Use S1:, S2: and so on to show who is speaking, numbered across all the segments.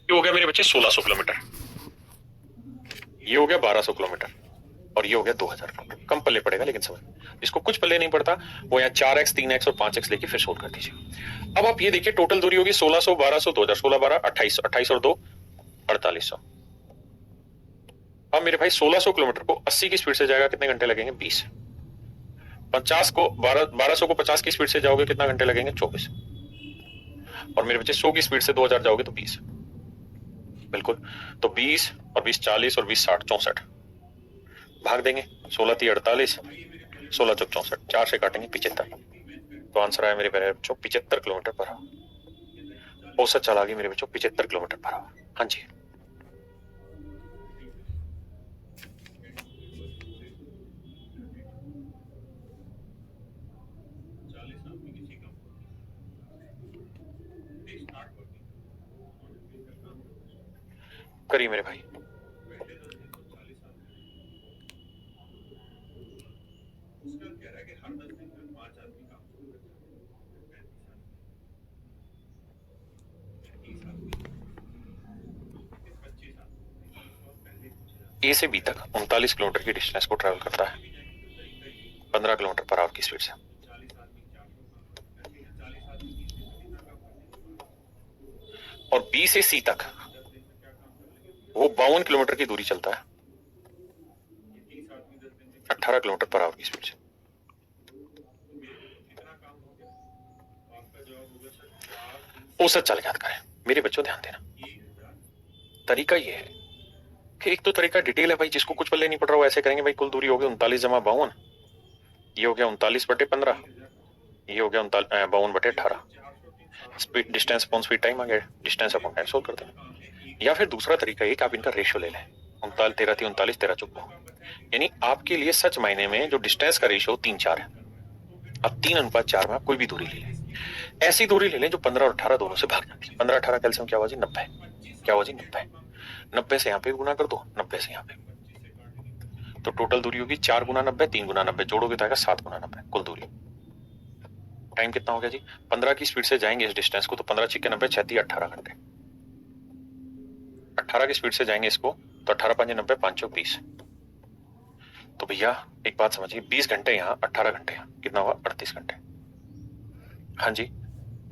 S1: ये हो गया मेरे बच्चे 1600 किलोमीटर, ये हो गया 1200 किलोमीटर, और ये हो गया 2000 किलोमीटर। कम पल्ले पड़ेगा, लेकिन समझ, जिसको कुछ पल्ले नहीं पड़ता वो यहाँ 4x 3x और 5x लेके फिर सोल्व कर दीजिए। अब आप ये देखिए, टोटल दूरी होगी 1600 1200 2000, 16 12 28, 28 और 2 4800। अब मेरे भाई 1600 किलोमीटर को 80 की स्पीड से जाएगा, कितने घंटे लगेंगे? 20। 50 को 1200 को 50 की स्पीड से जाओगे, कितना घंटे लगेंगे? 24। और मेरे बच्चे 100 की स्पीड से 2000 जाओगे तो 20। बिल्कुल, तो 20 और 20 40 और 20 60 64। भाग देंगे, 16 3 48, 16 चौक 64, 4 से काटेंगे 75। तो आंसर आया मेरे प्यारे बच्चों 75 किलोमीटर पर आवर। औसत चला गई मेरे बच्चों 75 किलोमीटर पर आवर। हाँ जी, करिए मेरे भाई। ए से बी तक 39 किलोमीटर की डिस्टेंस को ट्रेवल करता है 15 किलोमीटर पर आवर की स्पीड से। और बी से सी तक वो 52 किलोमीटर की दूरी चलता है 18 किलोमीटर पर आवर की स्पीड से। औसत चाल याद करें मेरे बच्चों, ध्यान देना। तरीका ये है कि एक तो तरीका डिटेल है भाई, जिसको कुछ पल्ले नहीं पड़ रहा वो ऐसे करेंगे भाई, कुल दूरी हो गई 39 जमा 52, ये हो गया 39 बटे 15, ये हो गया 52 बटे 18। Speed distance upon speed time आ गया, डिस्टेंस अपॉन टाइम सोल्व करते हैं। या फिर दूसरा तरीका ये कि आप इनका रेशियो ले लें, 39 13 थी 39 13 चुप, यानी आपके लिए सच मायने में जो डिस्टेंस का रेशियो 3 4 है। अब 3:4 में आप कोई भी दूरी ले लें, ऐसी दूरी ले लें जो 15 और 18 दोनों से भाग जाती है। 15 18 कैल्सियम क्या हुआ जी? 90। क्या हुआ जी? 90। 90 से यहाँ पे गुना कर दो, 90 से यहाँ पे, तो टोटल दूरी होगी 4 गुना 90, 3 गुना 90, जोड़ोगे तो आएगा 7 गुना 90 कुल दूरी। टाइम कितना हो गया जी? 15 की स्पीड से जाएंगे इस डिस्टेंस को तो 15 छिक्के 90 36 18 घंटे। 18 की स्पीड से जाएंगे इसको तो 18 5 90 5 चौक 20। तो भैया एक बात समझिए, 20 घंटे यहाँ 18 घंटे यहाँ, कितना हुआ? 38 घंटे। हाँ जी,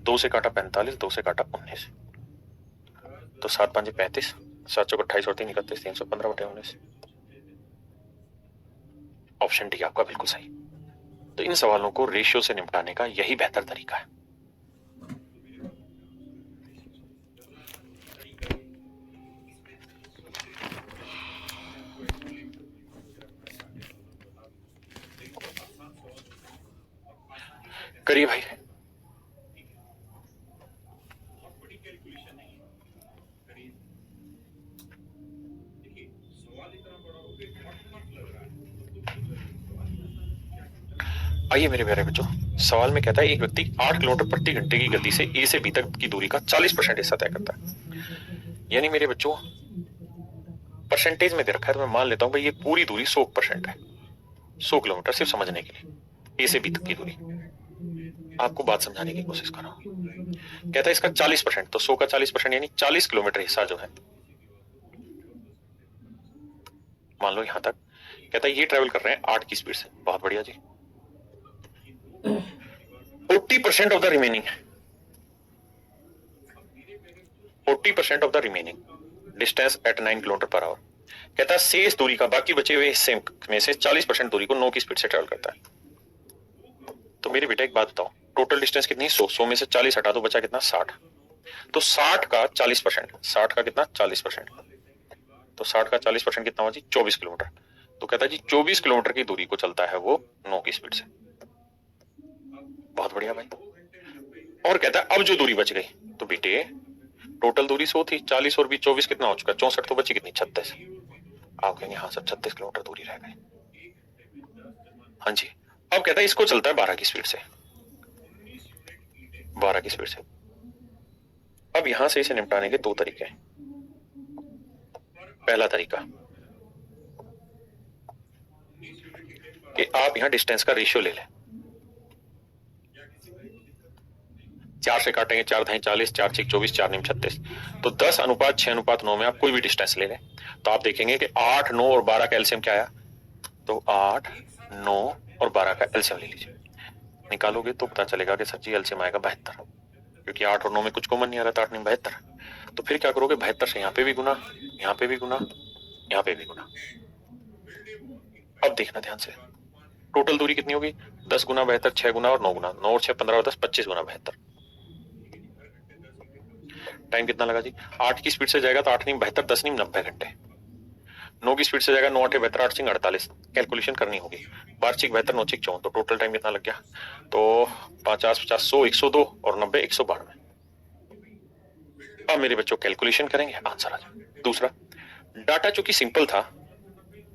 S1: 2 से काटा 45, 2 से काटा 19, तो 7 5 35, 7 चौक 28 और 3 31, 315 बटे 19। ऑप्शन डी आपका बिल्कुल सही। तो इन सवालों को रेशियो से निपटाने का यही बेहतर तरीका है। करिए भाई। आइए मेरे प्यारे बच्चों, सवाल में कहता है एक व्यक्ति 8 किलोमीटर प्रति घंटे की गति से ए से बी तक की दूरी का 40% हिस्सा तय करता है। यानी मेरे बच्चों परसेंटेज में दे रखा है, तो मैं मान लेता हूं भाई ये पूरी दूरी 100% है, 100 किलोमीटर, सिर्फ समझने के लिए ए से बी तक की दूरी। आपको बात समझाने की कोशिश कर रहा हूं। कहता है इसका 40%, तो 100 का 40% यानी 40 किलोमीटर हिस्सा जो है, मान लो यहां तक। कहता है ये ट्रेवल कर रहे हैं 8 की स्पीड से। बहुत बढ़िया जी। 40% of the remaining, 40% of the remaining distance at 9 kilometre per hour. कहता है शेष दूरी का बाकी बचे हुए हिस्से में से 40% दूरी को 9 की स्पीड से ट्रेवल करता है। तो मेरे बेटा एक बात बताओ, टोटल डिस्टेंस कितनी? 100, 100 में से 40 हटा दो, बचा कितना? 60। तो 60 का 40%, 60 का कितना? 40%, तो 60 का 40% कितना हुआ जी? 24 किलोमीटर। तो कहता है जी 24 किलोमीटर की दूरी को चलता है वो 9 की स्पीड से। बहुत बढ़िया भाई। और कहता है अब जो दूरी बच गई, तो बेटे टोटल दूरी 100 थी, 40 और 20 24 कितना हो चुका? 64, तो बची कितनी? 36। आप कहेंगे हाँ सर 36 किलोमीटर दूरी रह गई। हाँ जी। अब कहता है इसको चलता है 12 की स्पीड से, 12 की स्पीड से। अब यहां से इसे निपटाने के दो तरीके हैं। पहला तरीका कि आप यहां डिस्टेंस का रेशियो ले लें, 4 से काटेंगे, 4 धाई 40, 4 6 24, 4 नीम 36। तो 10:6:9 में आप कोई भी डिस्टेंस ले लें तो आप देखेंगे कि 8, 9 और 12 का एलसीएम क्या आया। तो 8, 9 और 12 का एलसीएम ले लीजिए, निकालोगे तो पता चलेगा कि सर जी एलसीएम आएगा 72, क्योंकि 8 और 9 में कुछ कॉमन नहीं आ रहा था, 8 9 72। तो फिर क्या करोगे, 72 से यहाँ पे भी गुना, यहाँ पे भी गुना, यहाँ पे भी गुना। अब देखना ध्यान से, टोटल दूरी कितनी होगी, 10 गुना 72, 6 गुना और 9 गुना, 9 और 6 15 और 10 25 गुना 72। टाइम कितना लगा जी, 8 की स्पीड से जाएगा तो 8 नीम 72, 10 नीम 90 घंटे। 9 की स्पीड से जाएगा 9 8 72, 8 सिंह 48, कैलकुलेशन करनी होगी। 12 6 72, 9 6 54, तो टोटल टाइम कितना लग गया, तो 50 50 100 102 और 90 192। अब मेरे बच्चों कैलकुलेशन करेंगे, आंसर आ जाए। दूसरा, डाटा चूंकि सिंपल था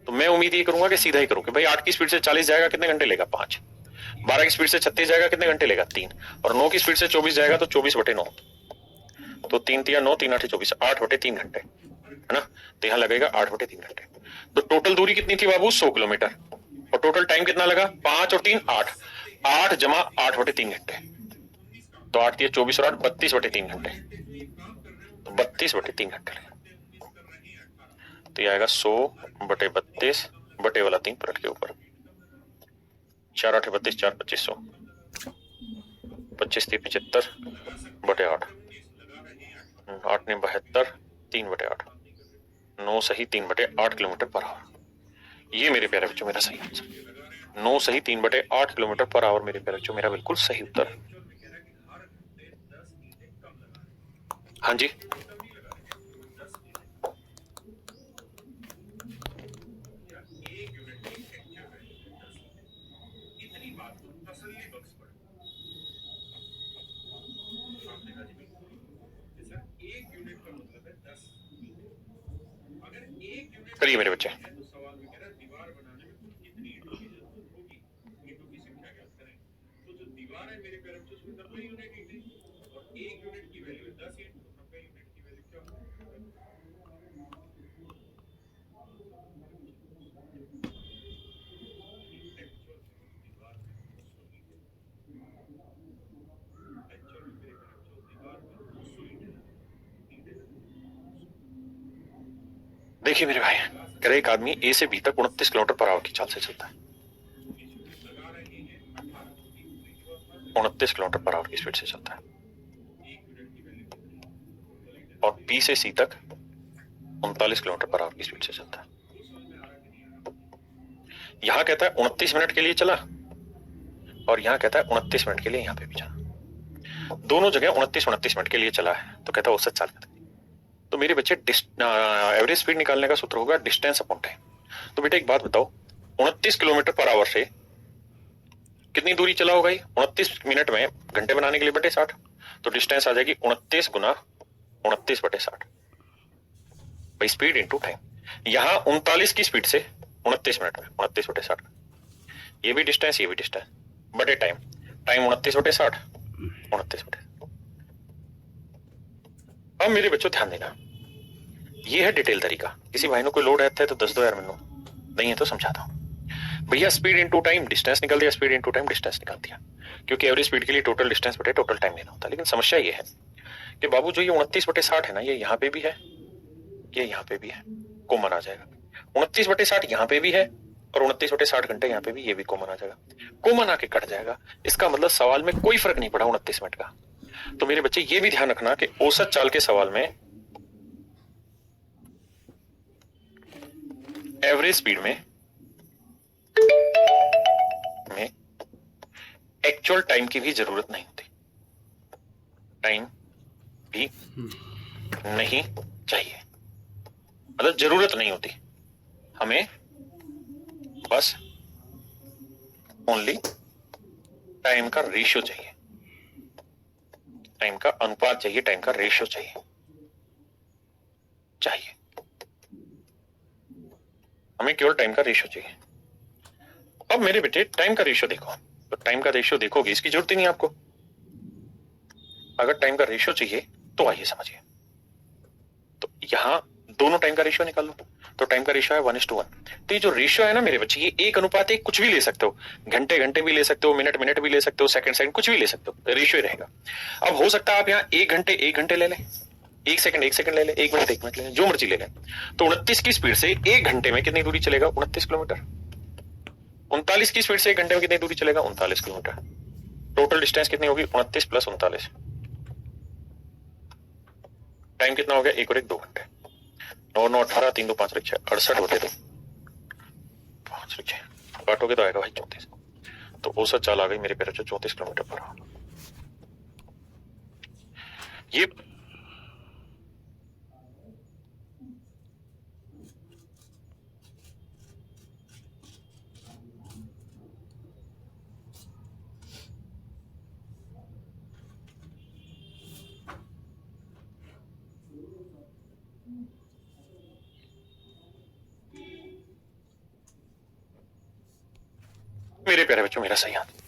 S1: तो मैं उम्मीद ये करूंगा कि सीधा ही करूं कि भाई 8 की स्पीड से 40 जाएगा कितने घंटे लेगा, 5। 12 की स्पीड से 36 जाएगा कितने घंटे लेगा, 3। और 9 की स्पीड से 24 जाएगा तो 24/9, तो 3 3 9, 3 8 24, 8/3 घंटे, है ना। तो यहाँ लगेगा 8/3 घंटे। तो टोटल दूरी कितनी थी बाबू, 100 किलोमीटर। और टोटल टाइम कितना लगा, 5 और 3 8, 8 जमा 8/3 घंटे। तो 8 दिए 24 और 8 32/3 घंटे, तो 32/3 घंटे लगे। तो ये आएगा 100/32 बटे वाला 3 पलट के ऊपर, 4 8 32, 4 25 100, 25 3 75 बटे 8, 8 ने 72, 3/8, 9 सही 3/8 किलोमीटर पर आवर। ये मेरे प्यारे बच्चों मेरा सही आंसर, 9 सही 3/8 किलोमीटर पर आवर मेरे प्यारे बच्चों मेरा बिल्कुल सही उत्तर। हाँ जी, करिए मेरे बच्चे। देखिए मेरे भाई, कह रहे एक आदमी ए से बी तक 29 किलोमीटर पर आवर की चाल से चलता है, 29 किलोमीटर पर आवर की स्पीड से चलता है, और बी से सी तक 39 किलोमीटर पर आवर की स्पीड से चलता है। यहां कहता है 29 मिनट के लिए चला, और यहां कहता है 29 मिनट के लिए यहां पे भी चला। दोनों जगह 29 मिनट के लिए चला है, तो कहता है औसत चाल कितनी। तो मेरे बच्चे एवरेज स्पीड निकालने का सूत्र होगा डिस्टेंस अपॉन टाइम। तो बेटा एक बात बताओ, 29 किलोमीटर पर आवर से कितनी दूरी चला होगा, 29 मिनट में घंटे बनाने के लिए बटे 60, तो डिस्टेंस आ जाएगी 29 गुना 29/60, भाई स्पीड इंटू टाइम। यहां 39 की स्पीड से 29 मिनट में 29/60, ये भी डिस्टेंस ये भी डिस्टेंस बटे टाइम, टाइम 29/60, 29/60। अब मेरे बच्चों ध्यान देना, ये है डिटेल तरीका। किसी भाई ने कोई लोड रहता है तो दस दो यार, मैंने नहीं है तो समझाता हूं। भैया स्पीड इनटू टाइम डिस्टेंस निकल दिया, स्पीड इनटू टाइम डिस्टेंस निकाल दिया, क्योंकि एवरेज स्पीड के लिए टोटल डिस्टेंस बटे टोटल टाइम लेना होता है। लेकिन समस्या ये है कि बाबू जो ये 29/60 है ना, ये यहाँ पे भी है, ये यहाँ पे भी है, कॉमन आ जाएगा। 29/60 यहाँ पे भी है और 29/60 घंटे यहाँ पे भी, ये भी कॉमन आ जाएगा, कॉमन आके कट जाएगा। इसका मतलब सवाल में कोई फर्क नहीं पड़ा 29 मिनट का। तो मेरे बच्चे ये भी ध्यान रखना कि औसत चाल के सवाल में एवरेज स्पीड में एक्चुअल टाइम की भी जरूरत नहीं होती, टाइम भी नहीं चाहिए, मतलब जरूरत नहीं होती हमें, बस ओनली टाइम का रेशियो चाहिए, टाइम का अनुपात चाहिए, टाइम का रेशियो चाहिए, हमें केवल टाइम का रेशियो चाहिए। अब मेरे बेटे टाइम का रेशियो देखो, तो टाइम का रेशियो देखोगे, इसकी जरूरत ही नहीं आपको। अगर टाइम का रेशियो चाहिए तो आइए समझिए, तो यहां दोनों टाइम का रेशियो निकाल लो। तो टाइम का रेशियो है 1:1। तो ये जो रेशियो है ना मेरे बच्चे, ये 1:1 कुछ भी ले सकते हो, घंटे घंटे भी ले सकते हो, मिनट मिनट भी ले सकते हो, सेकंड सेकंड कुछ भी ले सकते हो, रेशियो रहेगा। अब हो सकता है आप यहाँ 1 घंटे ले लें, 1 सेकंड ले लें, 1 मिनट 1 मिनट ले लें, जो मर्जी ले लें। तो 29 की स्पीड से 1 घंटे में कितनी दूरी चलेगा? 29 किलोमीटर। 39 की स्पीड से 1 घंटे में कितनी दूरी चलेगा? 39 किलोमीटर। टोटल डिस्टेंस कितनी होगी? 29 + 39। टाइम कितना हो गया? 1 और 1 2 घंटे। 9 9 18 3 2 5 6 68 होते थे, 5 6 काटोगे तो आएगा भाई 34। तो औसत चाल आ गई मेरे पैर 34 किलोमीटर पर आवर। ये मेरे प्यारे बच्चों, मेरा सही हाथ